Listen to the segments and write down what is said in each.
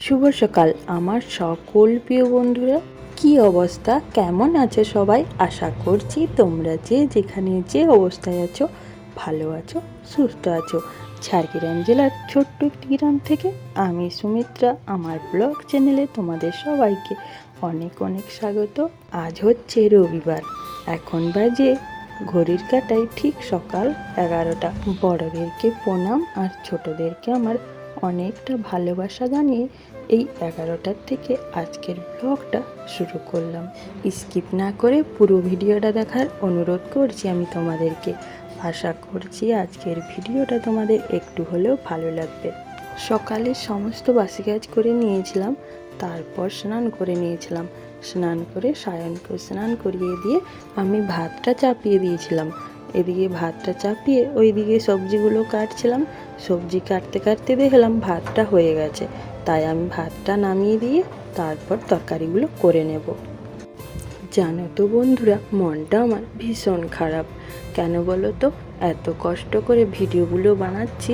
শুভ সকাল আমার সকল প্রিয় বন্ধুরা। কি অবস্থা, কেমন আছো সবাই? আশা করছি তোমরা যে যেখানে যে অবস্থায় আছো ভালো আছো, সুস্থ আছো। ঝাড়গ্রাম জেলার ছোট্ট একটি গ্রাম থেকে আমি সুমিত্রা আমার ব্লগ চ্যানেলে তোমাদের সবাইকে অনেক অনেক স্বাগত। আজ হচ্ছে রবিবার, এখন বাজে ঘড়ির কাঁটায় ঠিক সকাল 11টা। বড়দেরকে প্রণাম আর ছোটদেরকে আমার অনেকটা ভালোবাসা জানিয়ে এই 11টার থেকে আজকের ব্লগটা শুরু করলাম। স্কিপ না করে পুরো ভিডিওটা দেখার অনুরোধ করছি আমি তোমাদেরকে। আশা করছি আজকের ভিডিওটা তোমাদের একটু হলেও ভালো লাগবে। সকালে সমস্ত বাসি কাজ করে নিয়েছিলাম, তারপর স্নান করে নিয়েছিলাম। স্নান করে সায়নকে স্নান করিয়ে দিয়ে আমি ভাতটা চাপিয়ে দিয়েছিলাম। এদিকে ভাতটা চাপিয়ে ওইদিকে সবজিগুলো কাটছিলাম। সবজি কাটতে কাটতে দেখলাম ভাতটা হয়ে গেছে, তাই আমি ভাতটা নামিয়ে দিয়ে তারপর তরকারিগুলো করে নেব। জানো তো বন্ধুরা, মনটা আমার ভীষণ খারাপ। কেন বলো তো? এত কষ্ট করে ভিডিওগুলো বানাচ্ছি,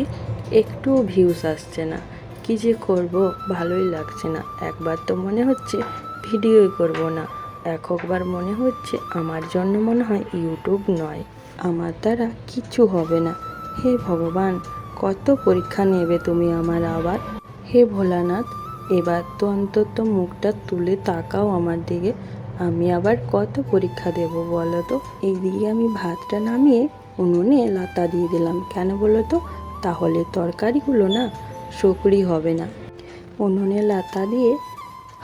একটুও ভিউস আসছে না। কি যে করব, ভালোই লাগছে না। একবার তো মনে হচ্ছে ভিডিওই করব না, একবার মনে হচ্ছে আমার জন্য মনে হয় ইউটিউব নয়, আমার দ্বারা কিছু হবে না। হে ভগবান, কত পরীক্ষা নেবে তুমি আমার আবার? হে ভোলানাথ, এবার তো অন্তত মুখটা তুলে তাকাও আমার দিকে। আমি আবার কত পরীক্ষা দেব বলো তো? এইদিকে আমি ভাতটা নামিয়ে উনুনে লাতা দিয়ে দিলাম। কেন বলো তো? তাহলে তরকারিগুলো না শুকরি হবে না। উনুনে লাতা দিয়ে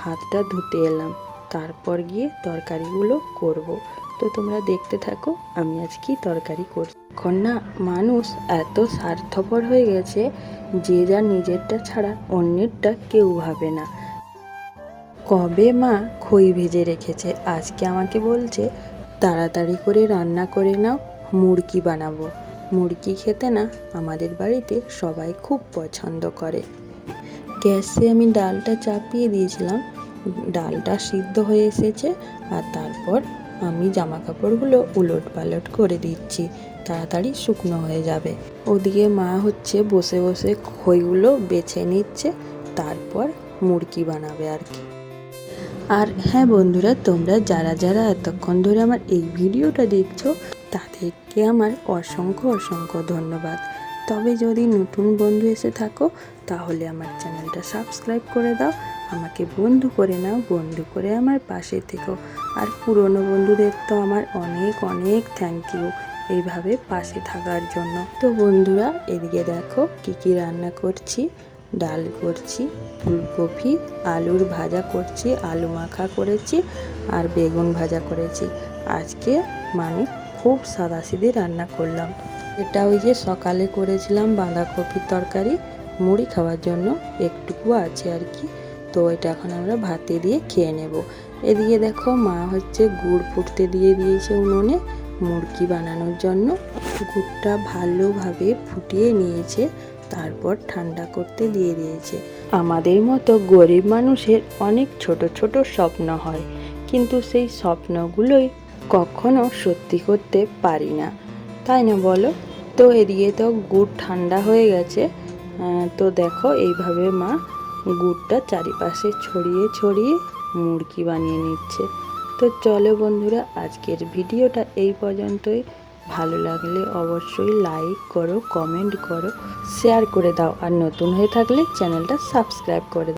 হাতটা ধুতে এলাম, তারপর গিয়ে তরকারিগুলো করব। তো তোমরা দেখতে থাকো আমি আজ কি তরকারি করছি। এখন না মানুষ এত স্বার্থপর হয়ে গেছে যে যা নিজেরটা ছাড়া অন্যেরটা কেউ ভাবে না। কবে মা খই ভেজে রেখেছে, আজকে আমাকে বলছে তাড়াতাড়ি করে রান্না করে নাও, মুরগি বানাবো। মুরগি খেতে না আমাদের বাড়িতে সবাই খুব পছন্দ করে। গ্যাসে আমি ডালটা চাপিয়ে দিয়েছিলাম, ডালটা সিদ্ধ হয়ে এসেছে। আর তারপর আমি জামা কাপড়গুলো উলট পালট করে দিচ্ছি, তাড়াতাড়ি শুকনো হয়ে যাবে। ওদিকে মা হচ্ছে বসে বসে খইগুলো বেছে নিচ্ছে, তারপর মুরগি বানাবে আর কি। আর হ্যাঁ বন্ধুরা, তোমরা যারা যারা এতক্ষণ ধরে আমার এই ভিডিওটা দেখছো তাদেরকে আমার অসংখ্য অসংখ্য ধন্যবাদ। তবে যদি নতুন বন্ধু এসে থাকো তাহলে আমার চ্যানেলটা সাবস্ক্রাইব করে দাও, আমাকে বন্ধু করে নাও, বন্ধু করে আমার পাশে থেকো। আর পুরনো বন্ধুদের তো আমার অনেক অনেক থ্যাংক ইউ এইভাবে পাশে থাকার জন্য। তো বন্ধুরা, এদিকে দেখো কি কি রান্না করছি। ডাল করছি, ফুলকপি আলুর ভাজা করছি, আলু মাখা করেছি আর বেগুন ভাজা করেছি। আজকে মানে খুব সাদাসিধে রান্না করলাম। এটা ওই যে সকালে করেছিলাম বাঁধাকপির তরকারি, মুড়ি খাওয়ার জন্য একটুকু আছে আর কি। তো এটা এখন আমরা ভাতে দিয়ে খেয়ে নেব। এদিকে দেখো মা হচ্ছে গুড় ফুটতে দিয়ে দিয়েছে উনুনে মুরগি বানানোর জন্য। গুড়টা ভালোভাবে ফুটিয়ে নিয়েছে, তারপর ঠান্ডা করতে দিয়ে দিয়েছে। আমাদের মতো গরিব মানুষের অনেক ছোট ছোট স্বপ্ন হয়, কিন্তু সেই স্বপ্নগুলোই কখনো সত্যি করতে পারি না, তাই না বলো? তো এদিকে তো গুড় ঠান্ডা হয়ে গেছে। তো দেখো এইভাবে মা গুড়টা চারিপাশে ছড়িয়ে ছড়িয়ে মুরগি বানিয়ে নিচ্ছে। তো চলো বন্ধুরা, আজকের ভিডিওটা এই পর্যন্তই। ভালো লাগলে অবশ্যই লাইক করো, কমেন্ট করো, শেয়ার করে দাও। আর নতুন হয়ে থাকলে চ্যানেলটা সাবস্ক্রাইব করে দাও।